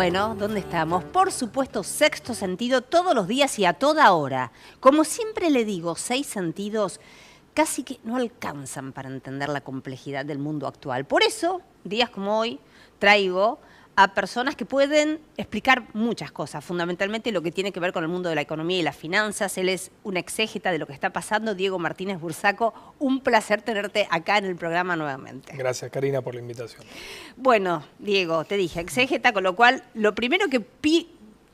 Bueno, ¿dónde estamos? Por supuesto, sexto sentido todos los días y a toda hora. Como siempre le digo, 6 sentidos casi que no alcanzan para entender la complejidad del mundo actual. Por eso, días como hoy, traigo a personas que pueden explicar muchas cosas, fundamentalmente lo que tiene que ver con el mundo de la economía y las finanzas. Él es un exégeta de lo que está pasando, Diego Martínez Bursaco. Un placer tenerte acá en el programa nuevamente. Gracias, Karina, por la invitación. Bueno, Diego, te dije exégeta, con lo cual lo primero que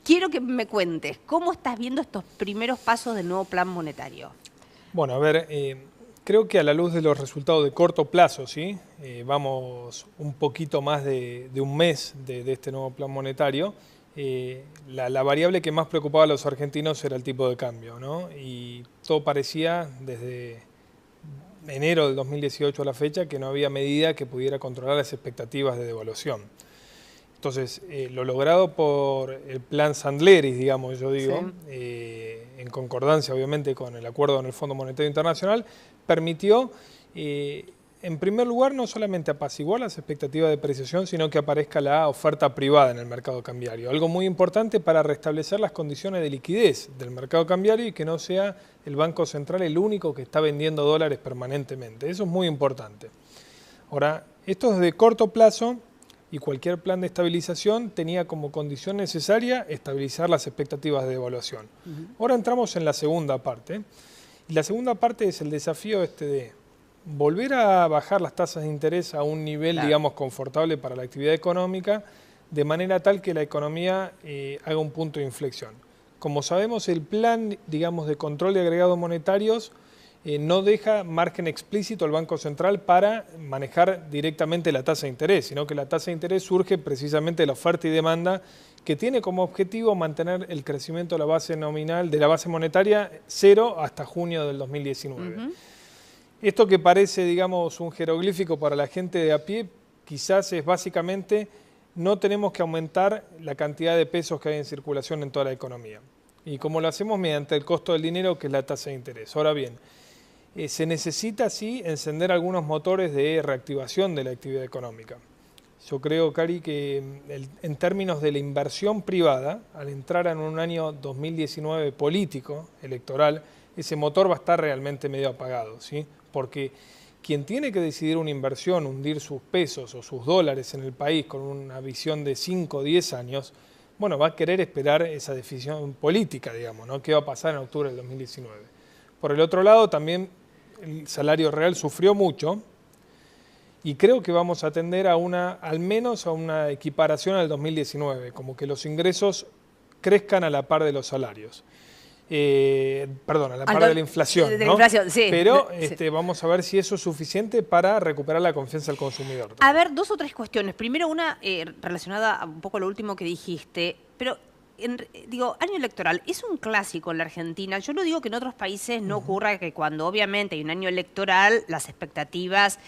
quiero que me cuentes, ¿cómo estás viendo estos primeros pasos del nuevo plan monetario? Bueno, a ver, creo que a la luz de los resultados de corto plazo, ¿sí? Vamos un poquito más de un mes de este nuevo plan monetario. La variable que más preocupaba a los argentinos era el tipo de cambio, ¿no? Y todo parecía, desde enero del 2018 a la fecha, que no había medida que pudiera controlar las expectativas de devaluación. Entonces, lo logrado por el plan Sandleris, digamos, yo digo, sí, en concordancia obviamente con el acuerdo con el Fondo Monetario Internacional, permitió, en primer lugar, no solamente apaciguar las expectativas de depreciación, sino que aparezca la oferta privada en el mercado cambiario. Algo muy importante para restablecer las condiciones de liquidez del mercado cambiario y que no sea el Banco Central el único que está vendiendo dólares permanentemente. Eso es muy importante. Ahora, esto es de corto plazo. Y cualquier plan de estabilización tenía como condición necesaria estabilizar las expectativas de devaluación. Ahora entramos en la segunda parte. Y la segunda parte es el desafío de volver a bajar las tasas de interés a un nivel, digamos, confortable para la actividad económica, de manera tal que la economía haga un punto de inflexión. Como sabemos, el plan, digamos, de control de agregados monetarios no deja margen explícito al Banco Central para manejar directamente la tasa de interés, sino que la tasa de interés surge precisamente de la oferta y demanda, que tiene como objetivo mantener el crecimiento de la base nominal, de la base monetaria, cero hasta junio del 2019. Esto que parece, digamos, un jeroglífico para la gente de a pie, quizás es básicamente no tenemos que aumentar la cantidad de pesos que hay en circulación en toda la economía. Y como lo hacemos mediante el costo del dinero, que es la tasa de interés. Ahora bien, se necesita, sí, encender algunos motores de reactivación de la actividad económica. Yo creo, Cari, que en términos de la inversión privada, al entrar en un año 2019 político, electoral, ese motor va a estar realmente medio apagado, ¿sí? Porque quien tiene que decidir una inversión, hundir sus pesos o sus dólares en el país con una visión de 5 o 10 años, bueno, va a querer esperar esa decisión política, digamos, ¿no? ¿Qué va a pasar en octubre del 2019? Por el otro lado, también el salario real sufrió mucho y creo que vamos a tender a al menos a una equiparación al 2019, como que los ingresos crezcan a la par de los salarios. Perdón, a la par de la inflación, de ¿no? la inflación, sí. Pero vamos a ver si eso es suficiente para recuperar la confianza del consumidor. A ver, 2 o 3 cuestiones. Primero, una relacionada a un poco a lo último que dijiste, pero digo, año electoral, es un clásico en la Argentina. Yo no digo que en otros países no ocurra que cuando obviamente hay un año electoral, las expectativas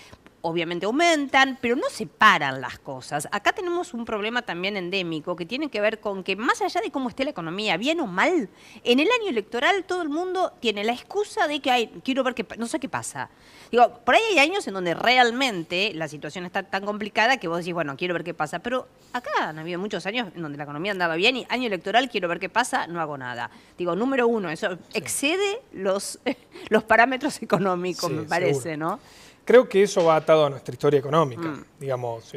obviamente aumentan, pero no se paran las cosas. Acá tenemos un problema también endémico que tiene que ver con que más allá de cómo esté la economía, bien o mal, en el año electoral todo el mundo tiene la excusa de que quiero ver no sé qué pasa. Digo, por ahí hay años en donde realmente la situación está tan complicada que vos decís, bueno, quiero ver qué pasa, pero acá han habido muchos años en donde la economía andaba bien y año electoral, quiero ver qué pasa, no hago nada. Digo, número uno, eso excede los parámetros económicos, me parece, seguro, ¿no? Creo que eso va atado a nuestra historia económica. Digamos,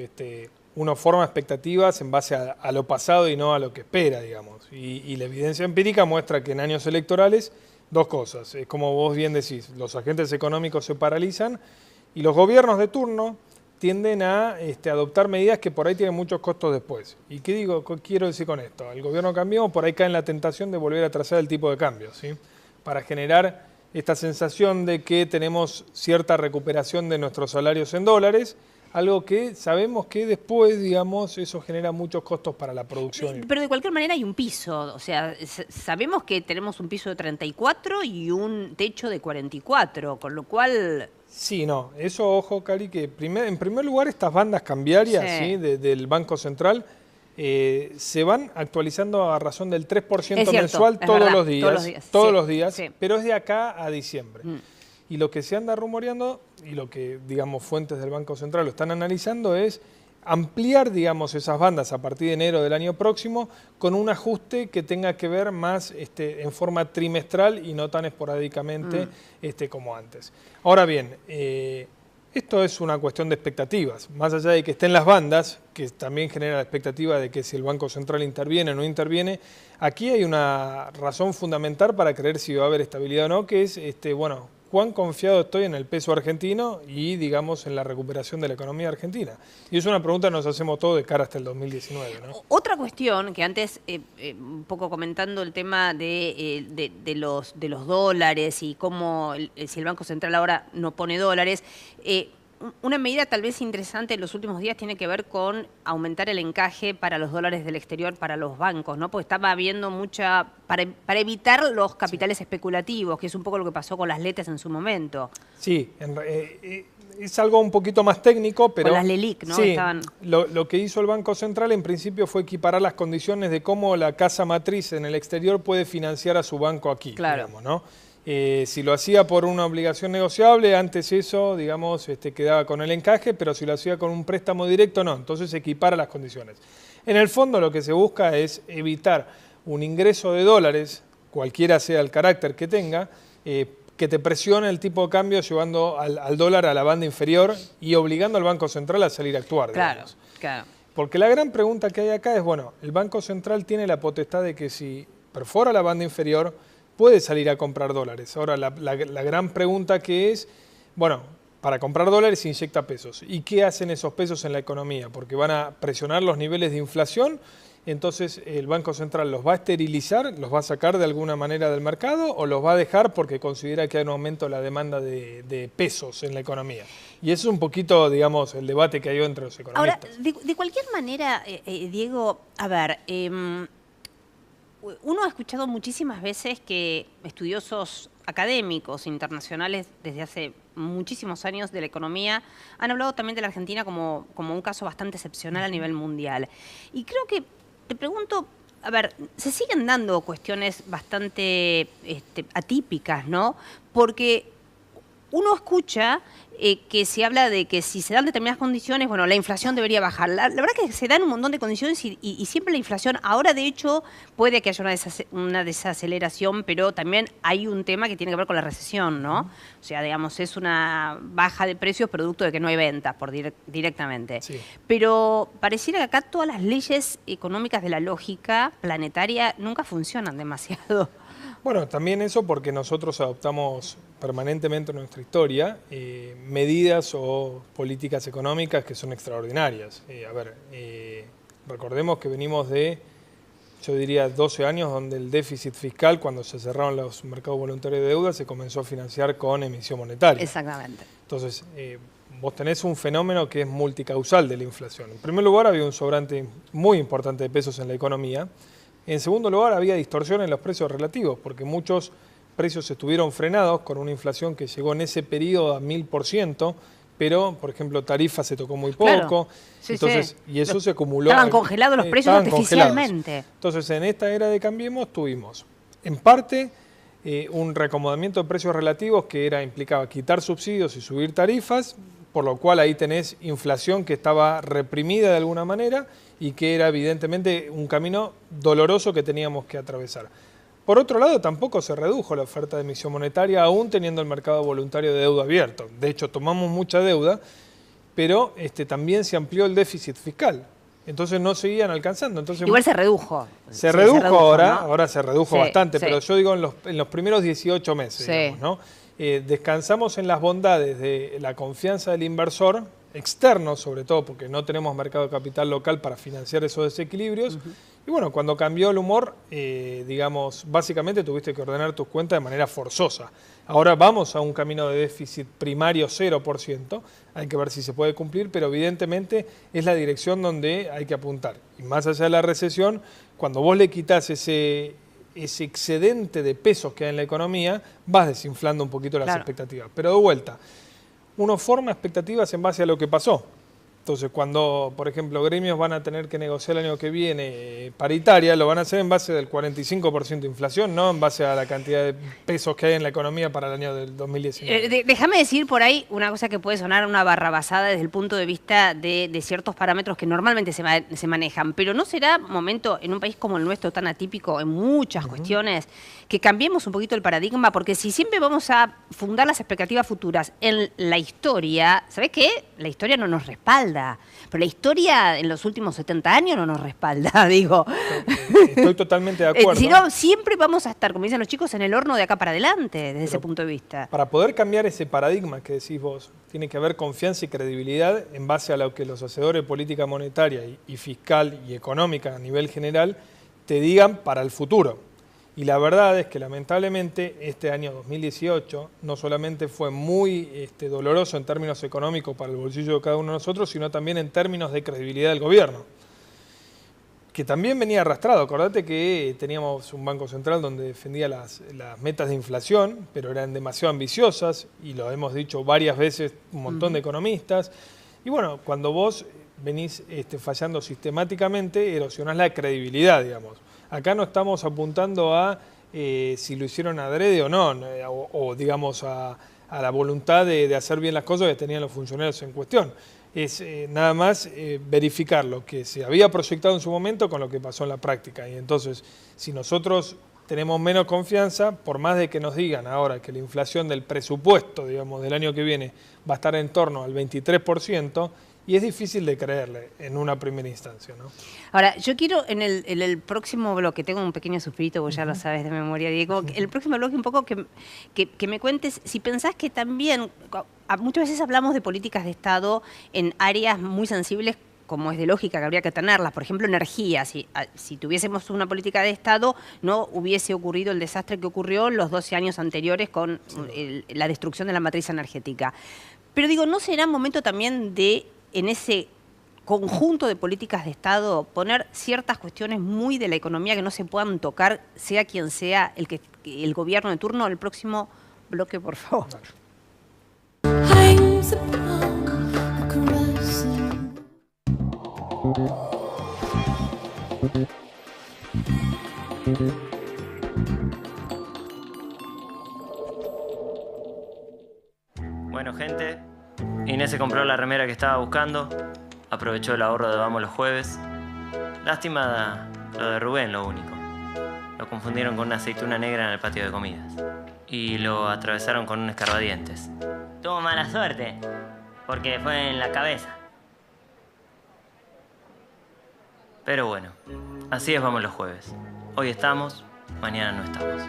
uno forma expectativas en base a lo pasado y no a lo que espera, digamos. Y la evidencia empírica muestra que en años electorales, 2 cosas. Es como vos bien decís, los agentes económicos se paralizan y los gobiernos de turno tienden a adoptar medidas que por ahí tienen muchos costos después. ¿Y qué quiero decir con esto? El gobierno cambió, por ahí cae en la tentación de volver a trazar el tipo de cambio, ¿sí? Para generar esta sensación de que tenemos cierta recuperación de nuestros salarios en dólares, algo que sabemos que después, digamos, eso genera muchos costos para la producción. Pero de cualquier manera hay un piso, o sea, sabemos que tenemos un piso de 34 y un techo de 44, con lo cual... Sí, no, eso, ojo, Cari, que en primer lugar estas bandas cambiarias, ¿sí? Del Banco Central se van actualizando a razón del 3% mensual todos los días, sí, pero es de acá a diciembre. Y lo que se anda rumoreando y lo que, digamos, fuentes del Banco Central lo están analizando es ampliar, digamos, esas bandas a partir de enero del año próximo con un ajuste que tenga que ver más en forma trimestral y no tan esporádicamente como antes. Ahora bien, esto es una cuestión de expectativas. Más allá de que estén las bandas, que también genera la expectativa de que si el Banco Central interviene o no interviene, aquí hay una razón fundamental para creer si va a haber estabilidad o no, que es, bueno, cuán confiado estoy en el peso argentino y, digamos, en la recuperación de la economía argentina. Y es una pregunta que nos hacemos todos de cara hasta el 2019, ¿no? Otra cuestión que antes, un poco comentando el tema de los dólares y cómo si el Banco Central ahora no pone dólares, una medida tal vez interesante en los últimos días tiene que ver con aumentar el encaje para los dólares del exterior para los bancos, ¿no? Porque estaba habiendo mucha, para evitar los capitales especulativos, que es un poco lo que pasó con las LETES en su momento. Sí, es algo un poquito más técnico, pero... Con las LELIQ, ¿no? Sí, lo que hizo el Banco Central en principio fue equiparar las condiciones de cómo la casa matriz en el exterior puede financiar a su banco aquí, claro, digamos, ¿no? Si lo hacía por una obligación negociable, antes eso, digamos, quedaba con el encaje, pero si lo hacía con un préstamo directo, no. Entonces se equipara las condiciones. En el fondo lo que se busca es evitar un ingreso de dólares, cualquiera sea el carácter que tenga, que te presione el tipo de cambio llevando al dólar a la banda inferior y obligando al Banco Central a salir a actuar. Claro, claro. Porque la gran pregunta que hay acá es, bueno, el Banco Central tiene la potestad de que si perfora la banda inferior, puede salir a comprar dólares. Ahora, la gran pregunta que es, bueno, para comprar dólares se inyecta pesos. ¿Y qué hacen esos pesos en la economía? Porque van a presionar los niveles de inflación, entonces el Banco Central los va a esterilizar, los va a sacar de alguna manera del mercado o los va a dejar porque considera que hay un aumento de la demanda de pesos en la economía. Y eso es un poquito, digamos, el debate que hay entre los economistas. Ahora, de cualquier manera, Diego, a ver... uno ha escuchado muchísimas veces que estudiosos académicos internacionales desde hace muchísimos años de la economía han hablado también de la Argentina como un caso bastante excepcional a nivel mundial. Y creo que, te pregunto, a ver, se siguen dando cuestiones bastante atípicas, ¿no? Porque uno escucha que se habla de que si se dan determinadas condiciones, bueno, la inflación debería bajar. La verdad que se dan un montón de condiciones y siempre la inflación, ahora de hecho puede que haya una desaceleración, pero también hay un tema que tiene que ver con la recesión, ¿no? O sea, digamos, es una baja de precios producto de que no hay ventas directamente. Sí. Pero pareciera que acá todas las leyes económicas de la lógica planetaria nunca funcionan demasiado. Bueno, también eso porque nosotros adoptamos permanentemente en nuestra historia medidas o políticas económicas que son extraordinarias. Recordemos que venimos de, yo diría, 12 años donde el déficit fiscal, cuando se cerraron los mercados voluntarios de deuda, se comenzó a financiar con emisión monetaria. Exactamente. Entonces, vos tenés un fenómeno que es multicausal de la inflación. En primer lugar, había un sobrante muy importante de pesos en la economía. En segundo lugar, había distorsión en los precios relativos, porque muchos precios estuvieron frenados con una inflación que llegó en ese periodo a 1000%, pero, por ejemplo, tarifas se tocó muy poco, claro. Sí, entonces, sí. Y eso se acumuló. Estaban congelados los precios artificialmente. Entonces, en esta era de Cambiemos tuvimos, en parte, un reacomodamiento de precios relativos que implicaba quitar subsidios y subir tarifas, por lo cual ahí tenés inflación que estaba reprimida de alguna manera y que era evidentemente un camino doloroso que teníamos que atravesar. Por otro lado, tampoco se redujo la oferta de emisión monetaria, aún teniendo el mercado voluntario de deuda abierto. De hecho, tomamos mucha deuda, pero también se amplió el déficit fiscal. Entonces no seguían alcanzando. Entonces, igual se redujo. Se redujo ahora, ¿no? Ahora se redujo bastante, pero yo digo en los primeros 18 meses, digamos, ¿no? Descansamos en las bondades de la confianza del inversor externo, sobre todo porque no tenemos mercado de capital local para financiar esos desequilibrios. Y bueno, cuando cambió el humor, digamos, básicamente tuviste que ordenar tus cuentas de manera forzosa. Ahora vamos a un camino de déficit primario 0%, hay que ver si se puede cumplir, pero evidentemente es la dirección donde hay que apuntar. Y más allá de la recesión, cuando vos le quitas ese excedente de pesos que hay en la economía, vas desinflando un poquito las expectativas. Pero de vuelta, uno forma expectativas en base a lo que pasó. Entonces, cuando, por ejemplo, gremios van a tener que negociar el año que viene paritaria, lo van a hacer en base del 45% de inflación, no en base a la cantidad de pesos que hay en la economía para el año del 2019. Déjame decir por ahí una cosa que puede sonar una barrabasada desde el punto de vista de ciertos parámetros que normalmente se manejan, pero ¿no será momento en un país como el nuestro, tan atípico en muchas cuestiones, que cambiemos un poquito el paradigma? Porque si siempre vamos a fundar las expectativas futuras en la historia, ¿sabés qué? La historia no nos respalda. Pero la historia en los últimos 70 años no nos respalda, digo. Estoy totalmente de acuerdo. Si no, siempre vamos a estar, como dicen los chicos, en el horno de acá para adelante, desde ese punto de vista. Para poder cambiar ese paradigma que decís vos, tiene que haber confianza y credibilidad en base a lo que los hacedores de política monetaria y fiscal y económica a nivel general te digan para el futuro. Y la verdad es que lamentablemente este año 2018 no solamente fue muy doloroso en términos económicos para el bolsillo de cada uno de nosotros, sino también en términos de credibilidad del gobierno, que también venía arrastrado. Acordate que teníamos un Banco Central donde defendía las metas de inflación, pero eran demasiado ambiciosas, y lo hemos dicho varias veces un montón de economistas. Y bueno, cuando vos venís fallando sistemáticamente, erosionás la credibilidad, digamos. Acá no estamos apuntando a si lo hicieron adrede o no, o digamos a la voluntad de hacer bien las cosas que tenían los funcionarios en cuestión. Es nada más verificar lo que se había proyectado en su momento con lo que pasó en la práctica. Y entonces, si nosotros tenemos menos confianza, por más de que nos digan ahora que la inflación del presupuesto, digamos, del año que viene va a estar en torno al 23%, y es difícil de creerle en una primera instancia, ¿no? Ahora, yo quiero en el próximo bloque, tengo un pequeño suspirito, porque ya lo sabes de memoria, Diego, el próximo bloque un poco que me cuentes si pensás que también, muchas veces hablamos de políticas de Estado en áreas muy sensibles, como es de lógica que habría que tenerlas, por ejemplo, energía. Si tuviésemos una política de Estado, no hubiese ocurrido el desastre que ocurrió los 12 años anteriores con la destrucción de la matriz energética. Pero digo, ¿no será momento también de, en ese conjunto de políticas de Estado, poner ciertas cuestiones muy de la economía que no se puedan tocar, sea quien sea el gobierno de turno? El próximo bloque, por favor. Bueno, gente, Inés se compró la remera que estaba buscando, aprovechó el ahorro de Vamos los Jueves. Lástima lo de Rubén, lo único. Lo confundieron con una aceituna negra en el patio de comidas y lo atravesaron con un escarbadientes. Tuvo mala suerte, porque fue en la cabeza. Pero bueno, así es Vamos los Jueves. Hoy estamos, mañana no estamos.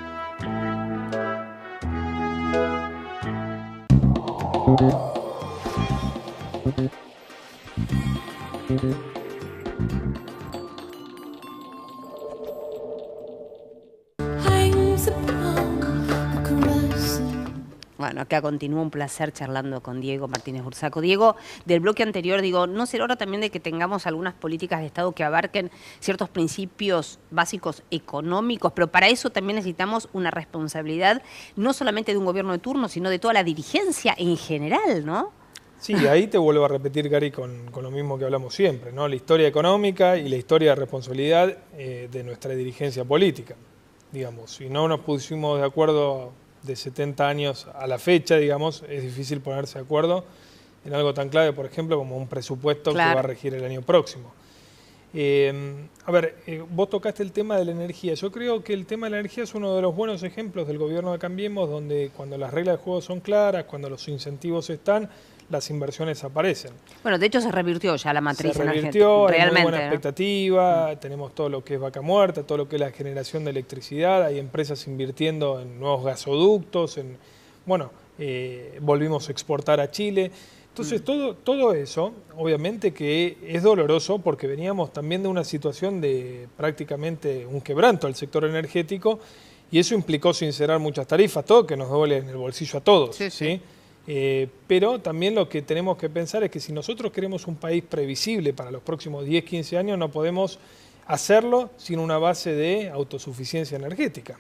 Bueno, acá continúa un placer charlando con Diego Martínez Bursaco. Diego, del bloque anterior, digo, ¿no será hora también de que tengamos algunas políticas de Estado que abarquen ciertos principios básicos económicos? Pero para eso también necesitamos una responsabilidad, no solamente de un gobierno de turno, sino de toda la dirigencia en general, ¿no? Sí, ahí te vuelvo a repetir, Gary, con lo mismo que hablamos siempre, ¿no? La historia económica y la historia de responsabilidad de nuestra dirigencia política. Digamos, si no nos pusimos de acuerdo de 70 años a la fecha, digamos, es difícil ponerse de acuerdo en algo tan clave, por ejemplo, como un presupuesto que va a regir el año próximo. Vos tocaste el tema de la energía. Yo creo que el tema de la energía es uno de los buenos ejemplos del gobierno de Cambiemos, donde cuando las reglas de juego son claras, cuando los incentivos están, las inversiones aparecen. Bueno, de hecho se revirtió ya la matriz energética. Se revirtió, hay realmente, muy buena expectativa, tenemos todo lo que es vaca muerta, todo lo que es la generación de electricidad, hay empresas invirtiendo en nuevos gasoductos, volvimos a exportar a Chile. Entonces todo eso, obviamente que es doloroso porque veníamos también de una situación de prácticamente un quebranto al sector energético y eso implicó sincerar muchas tarifas, todo que nos duele en el bolsillo a todos, ¿sí? Pero también lo que tenemos que pensar es que si nosotros queremos un país previsible para los próximos 10, 15 años, no podemos hacerlo sin una base de autosuficiencia energética.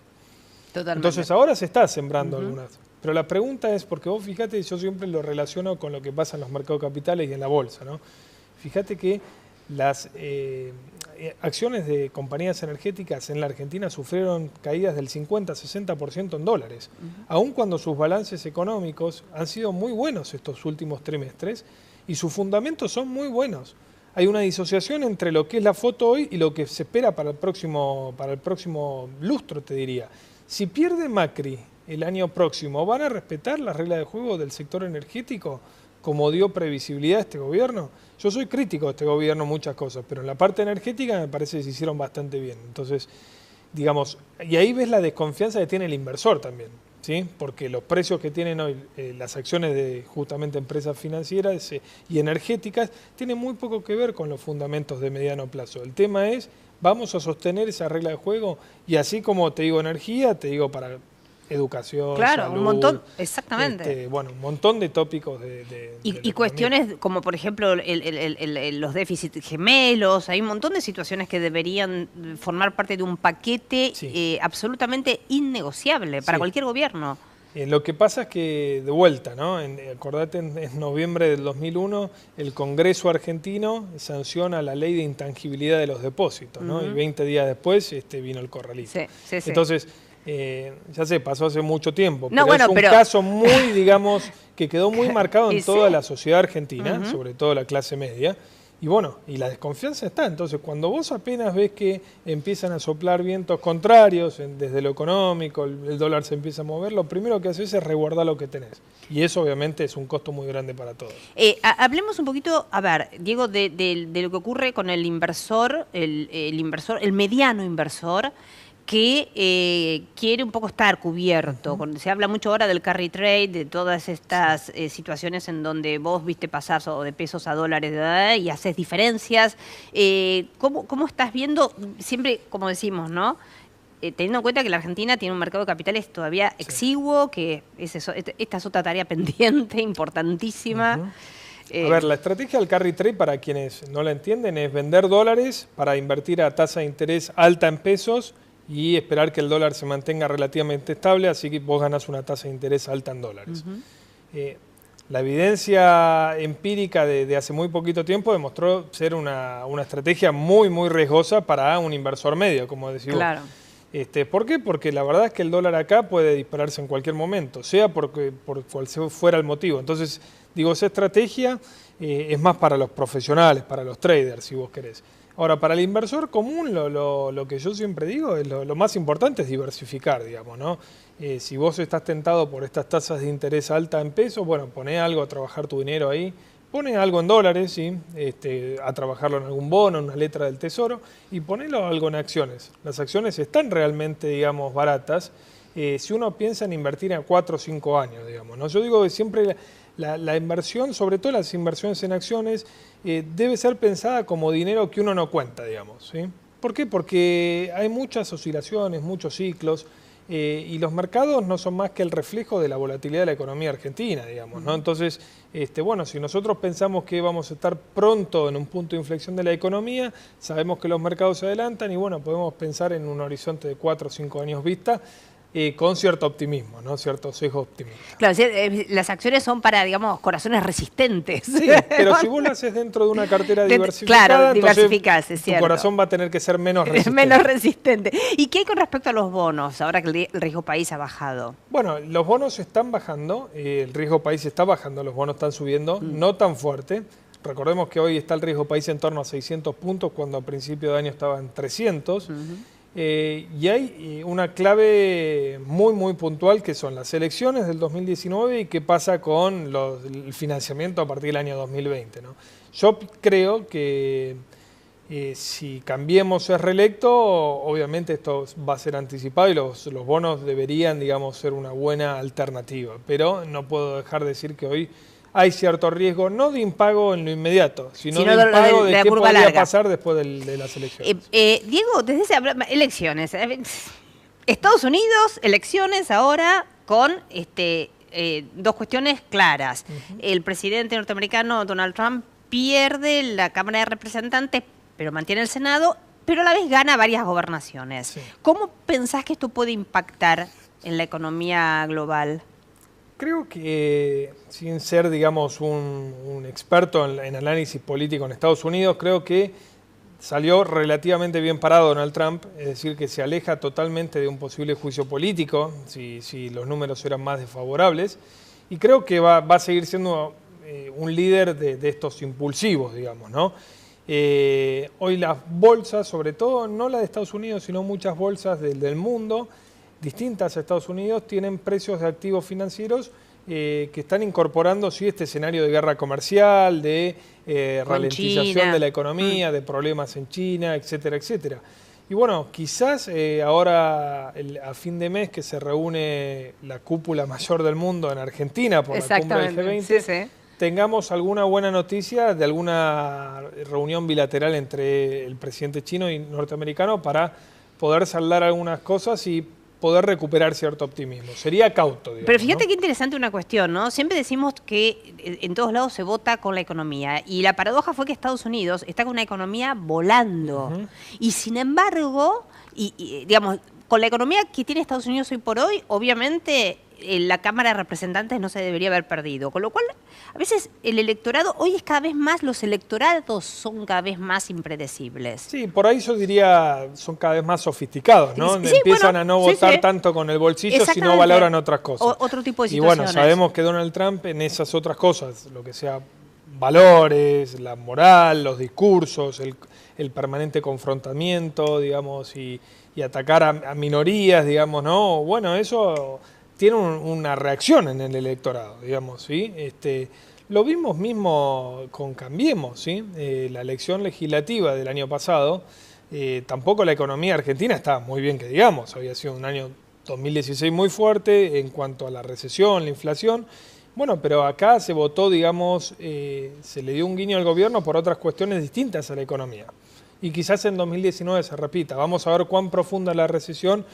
Totalmente. Entonces ahora se está sembrando algunas. Pero la pregunta es, porque vos fíjate, yo siempre lo relaciono con lo que pasa en los mercados capitales y en la bolsa, ¿no? Fíjate que las acciones de compañías energéticas en la Argentina sufrieron caídas del 50-60% en dólares, aun cuando sus balances económicos han sido muy buenos estos últimos trimestres y sus fundamentos son muy buenos. Hay una disociación entre lo que es la foto hoy y lo que se espera para el próximo lustro, te diría. Si pierde Macri el año próximo, ¿van a respetar las reglas de juego del sector energético como dio previsibilidad a este gobierno? Yo soy crítico de este gobierno en muchas cosas, pero en la parte energética me parece que se hicieron bastante bien. Entonces, digamos, y ahí ves la desconfianza que tiene el inversor también, ¿sí? Porque los precios que tienen hoy las acciones de justamente empresas financieras y energéticas tienen muy poco que ver con los fundamentos de mediano plazo. El tema es, vamos a sostener esa regla de juego y así como te digo energía, te digo para educación, claro, salud, un montón, exactamente. Bueno, un montón de tópicos y cuestiones como, por ejemplo, los déficits gemelos, hay un montón de situaciones que deberían formar parte de un paquete absolutamente innegociable para cualquier gobierno. Lo que pasa es que, de vuelta, ¿no? Acordate, en noviembre del 2001, el Congreso argentino sanciona la ley de intangibilidad de los depósitos, ¿no? Y 20 días después vino el corralito. Entonces, ya sé, pasó hace mucho tiempo, pero es un caso muy, digamos, que quedó muy marcado en toda la sociedad argentina, sobre todo la clase media, y bueno, y la desconfianza está. Entonces, cuando vos apenas ves que empiezan a soplar vientos contrarios desde lo económico, el dólar se empieza a mover, lo primero que haces es resguardar lo que tenés, y eso obviamente es un costo muy grande para todos. Hablemos un poquito, a ver, Diego, de lo que ocurre con el inversor, el mediano inversor, que quiere un poco estar cubierto. Se habla mucho ahora del carry trade, de todas estas situaciones en donde vos viste pasar de pesos a dólares y haces diferencias. ¿Cómo estás viendo, siempre como decimos, ¿no? Teniendo en cuenta que la Argentina tiene un mercado de capitales todavía exiguo, que esta es otra tarea pendiente, importantísima. A ver, la estrategia del carry trade, para quienes no la entienden, es vender dólares para invertir a tasa de interés alta en pesos y esperar que el dólar se mantenga relativamente estable, así que vos ganás una tasa de interés alta en dólares. La evidencia empírica de hace muy poquito tiempo demostró ser una estrategia muy, muy riesgosa para un inversor medio, como decís vos. ¿Por qué? Porque la verdad es que el dólar acá puede dispararse en cualquier momento, sea por cual fuera el motivo. Entonces, digo, esa estrategia es más para los profesionales, para los traders, si vos querés. Ahora, para el inversor común, lo que yo siempre digo, es lo más importante es diversificar, digamos, ¿no? Si vos estás tentado por estas tasas de interés alta en pesos, bueno, poné algo a trabajar tu dinero ahí, poné algo en dólares, ¿sí? A trabajarlo en algún bono, en una letra del tesoro, y ponelo algo en acciones. Las acciones están realmente, digamos, baratas, si uno piensa en invertir a 4 o 5 años, digamos, ¿no? Yo digo que siempre la inversión, sobre todo las inversiones en acciones, debe ser pensada como dinero que uno no cuenta, digamos, ¿sí? ¿Por qué? Porque hay muchas oscilaciones, muchos ciclos, y los mercados no son más que el reflejo de la volatilidad de la economía argentina, digamos, ¿no? Entonces, bueno, si nosotros pensamos que vamos a estar pronto en un punto de inflexión de la economía, sabemos que los mercados se adelantan y bueno, podemos pensar en un horizonte de 4 o 5 años vista, con cierto optimismo, ¿no? Cierto sesgo optimista. Claro, las acciones son para, digamos, corazones resistentes. Sí, pero si vos lo haces dentro de una cartera diversificada, claro, diversificás, es cierto. Tu corazón va a tener que ser menos resistente. Menos resistente. ¿Y qué hay con respecto a los bonos, ahora que el riesgo país ha bajado? Bueno, los bonos están bajando, el riesgo país está bajando, los bonos están subiendo, no tan fuerte. Recordemos que hoy está el riesgo país en torno a 600 puntos, cuando a principio de año estaba en 300. Y hay una clave muy, muy puntual, que son las elecciones del 2019 y qué pasa con el financiamiento a partir del año 2020, ¿no? Yo creo que si Cambiemos es reelecto, obviamente esto va a ser anticipado y los bonos deberían, digamos, ser una buena alternativa. Pero no puedo dejar de decir que hoy hay cierto riesgo, no de impago en lo inmediato, sino de impago de qué podría pasar después de las elecciones. Diego, desde elecciones. Estados Unidos, elecciones ahora con dos cuestiones claras. El presidente norteamericano, Donald Trump, pierde la Cámara de Representantes, pero mantiene el Senado, pero a la vez gana varias gobernaciones. ¿Cómo pensás que esto puede impactar en la economía global? Creo que, sin ser, digamos, un experto en análisis político en Estados Unidos, creo que salió relativamente bien parado Donald Trump, es decir, que se aleja totalmente de un posible juicio político, si los números eran más desfavorables, y creo que va a seguir siendo un líder de estos impulsivos, digamos, ¿no? Hoy las bolsas, sobre todo, no la de Estados Unidos, sino muchas bolsas del mundo, distintas a Estados Unidos, tienen precios de activos financieros que están incorporando este escenario de guerra comercial, de ralentización China. de la economía, de problemas en China, etcétera, etcétera. Y bueno, quizás ahora a fin de mes que se reúne la cúpula mayor del mundo en Argentina por la cumbre del G20, sí, sí. tengamos alguna buena noticia de alguna reunión bilateral entre el presidente chino y norteamericano para poder saldar algunas cosas y poder recuperar cierto optimismo. Sería cauto, digamos. Pero fíjate ¿no? qué interesante una cuestión, ¿no? Siempre decimos que en todos lados se vota con la economía y la paradoja fue que Estados Unidos está con una economía volando y sin embargo, digamos, con la economía que tiene Estados Unidos hoy por hoy, obviamente la Cámara de Representantes no se debería haber perdido. Con lo cual, a veces el electorado, hoy es cada vez más, los electorados son cada vez más impredecibles. Sí, por ahí yo diría, son cada vez más sofisticados, ¿no? Sí, Empiezan bueno, a no sí, votar sí. tanto con el bolsillo, sino Exactamente. valoran otras cosas. Otro tipo de Y bueno, situaciones. sabemos que Donald Trump en esas otras cosas, lo que sea valores, la moral, los discursos, el permanente confrontamiento, digamos, y atacar a minorías, digamos, ¿no? Bueno, eso tiene una reacción en el electorado, digamos, ¿sí? Lo vimos mismo con Cambiemos, ¿sí? La elección legislativa del año pasado, tampoco la economía argentina estaba muy bien que digamos, había sido un año 2016 muy fuerte en cuanto a la recesión, la inflación. Bueno, pero acá se votó, digamos, se le dio un guiño al gobierno por otras cuestiones distintas a la economía. Y quizás en 2019 se repita. Vamos a ver cuán profunda es la recesión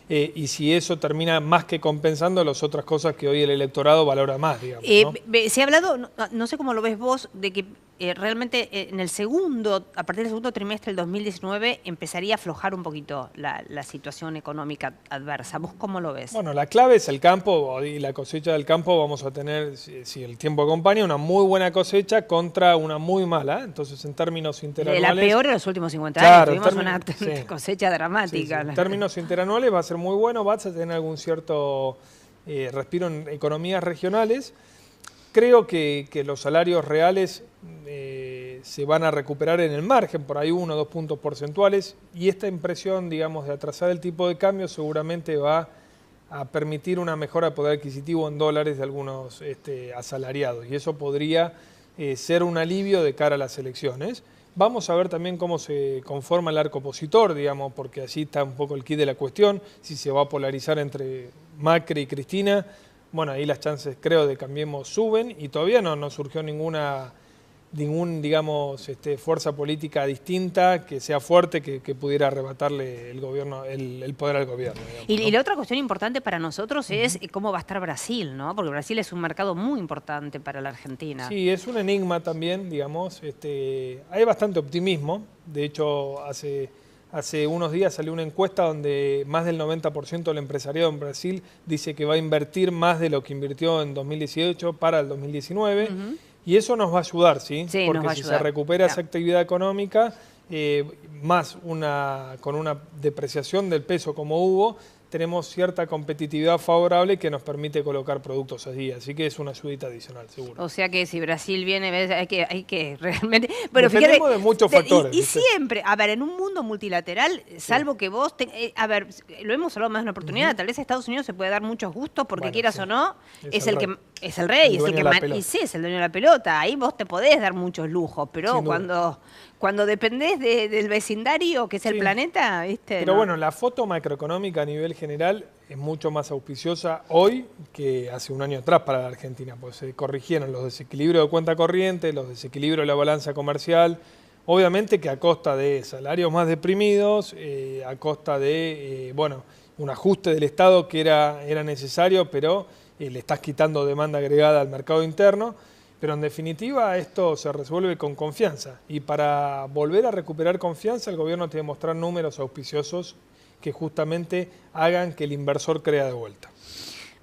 y si eso termina más que compensando las otras cosas que hoy el electorado valora más, digamos, ¿no? Se ha hablado, no sé cómo lo ves vos, de que realmente en a partir del segundo trimestre del 2019 empezaría a aflojar un poquito la situación económica adversa. ¿Vos cómo lo ves? Bueno, la clave es el campo y la cosecha del campo. Vamos a tener, si el tiempo acompaña, una muy buena cosecha contra una muy mala. Entonces, en términos interanuales... La peor de los últimos 50 Claro, años. Tuvimos una cosecha dramática. Sí, sí. En términos interanuales va a ser muy bueno, vas a tener algún cierto respiro en economías regionales. Creo que los salarios reales se van a recuperar en el margen, por ahí 1 o 2 puntos porcentuales, y esta impresión, digamos, de atrasar el tipo de cambio seguramente va a permitir una mejora de poder adquisitivo en dólares de algunos asalariados, y eso podría ser un alivio de cara a las elecciones. Vamos a ver también cómo se conforma el arco opositor, digamos, porque allí está un poco el quid de la cuestión, si se va a polarizar entre Macri y Cristina. Bueno, ahí las chances, creo, de Cambiemos suben y todavía no surgió digamos, fuerza política distinta que sea fuerte, que pudiera arrebatarle el poder al gobierno. Digamos, y ¿no? la otra cuestión importante para nosotros es cómo va a estar Brasil, ¿no? Porque Brasil es un mercado muy importante para la Argentina. Sí, es un enigma también, digamos. Hay bastante optimismo. De hecho, hace unos días salió una encuesta donde más del 90% del empresariado en Brasil dice que va a invertir más de lo que invirtió en 2018 para el 2019. Y eso nos va a ayudar, ¿sí? Sí, porque nos va a si ayudar. se recupera esa actividad económica, más con una depreciación del peso como hubo, tenemos cierta competitividad favorable que nos permite colocar productos allí. Así que es una ayudita adicional, seguro. O sea que si Brasil viene, hay que realmente... Bueno, Dependemos fíjate, de muchos factores. Y ¿viste? siempre, a ver, en un mundo multilateral, salvo que vos... a ver, lo hemos hablado más de una oportunidad, tal vez a Estados Unidos se puede dar muchos gustos porque Bueno, quieras sí. o no, Es es el el rey. que es el rey, El es el dueño que de la pelota. y sí, es el dueño de la pelota. Ahí vos te podés dar muchos lujos, pero Sin duda. cuando dependés del vecindario, que es el Sí. planeta, ¿viste? Pero No. bueno, la foto macroeconómica a nivel general es mucho más auspiciosa hoy que hace un año atrás para la Argentina, pues se corrigieron los desequilibrios de cuenta corriente, los desequilibrios de la balanza comercial, obviamente que a costa de salarios más deprimidos, a costa de, un ajuste del Estado que era necesario, pero le estás quitando demanda agregada al mercado interno. Pero en definitiva esto se resuelve con confianza y para volver a recuperar confianza el gobierno tiene que mostrar números auspiciosos que justamente hagan que el inversor crea de vuelta.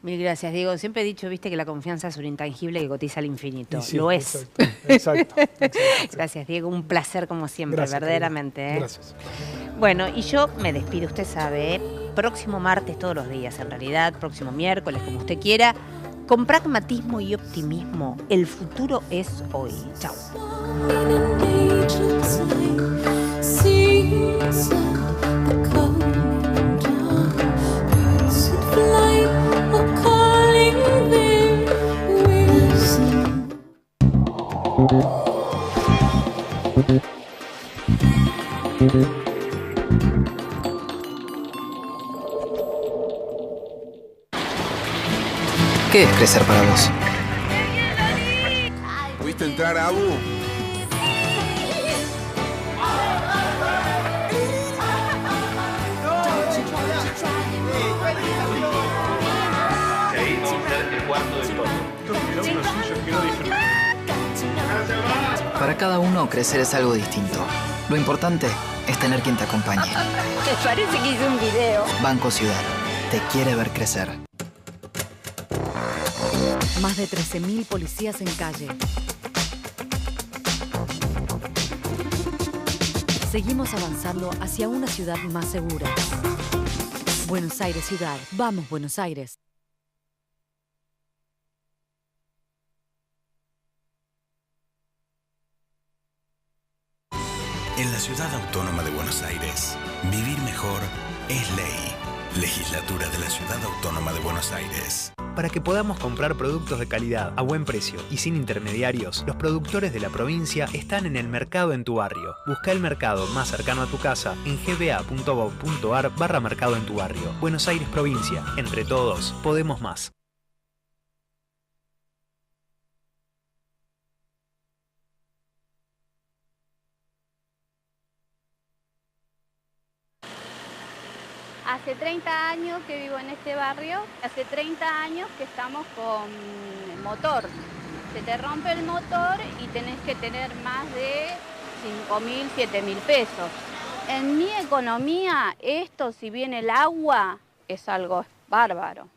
Mil gracias, Diego. Siempre he dicho, viste, que la confianza es un intangible que cotiza al infinito. Y sí, Lo es. Exacto. Gracias, Diego. Un placer como siempre, Gracias, verdaderamente. querida. Gracias. Bueno, y yo me despido, usted sabe, próximo martes todos los días, en realidad, próximo miércoles, como usted quiera, con pragmatismo y optimismo. El futuro es hoy. Chao. ¿Qué es crecer para vos? ¿Pudiste entrar, Abu? Para cada uno, crecer es algo distinto. Lo importante es tener quien te acompañe. Me parece que hice un video. Banco Ciudad. Te quiere ver crecer. Más de 13.000 policías en calle. Seguimos avanzando hacia una ciudad más segura. Buenos Aires Ciudad. Vamos, Buenos Aires. En la Ciudad Autónoma de Buenos Aires, vivir mejor es ley. Legislatura de la Ciudad Autónoma de Buenos Aires. Para que podamos comprar productos de calidad a buen precio y sin intermediarios, los productores de la provincia están en el mercado en tu barrio. Busca el mercado más cercano a tu casa en gba.gov.ar/mercado en tu barrio. Buenos Aires Provincia. Entre todos, podemos más. Hace 30 años que vivo en este barrio, hace 30 años que estamos con motor. Se te rompe el motor y tenés que tener más de 5.000, 7.000 pesos. En mi economía, esto, si viene el agua, es algo bárbaro.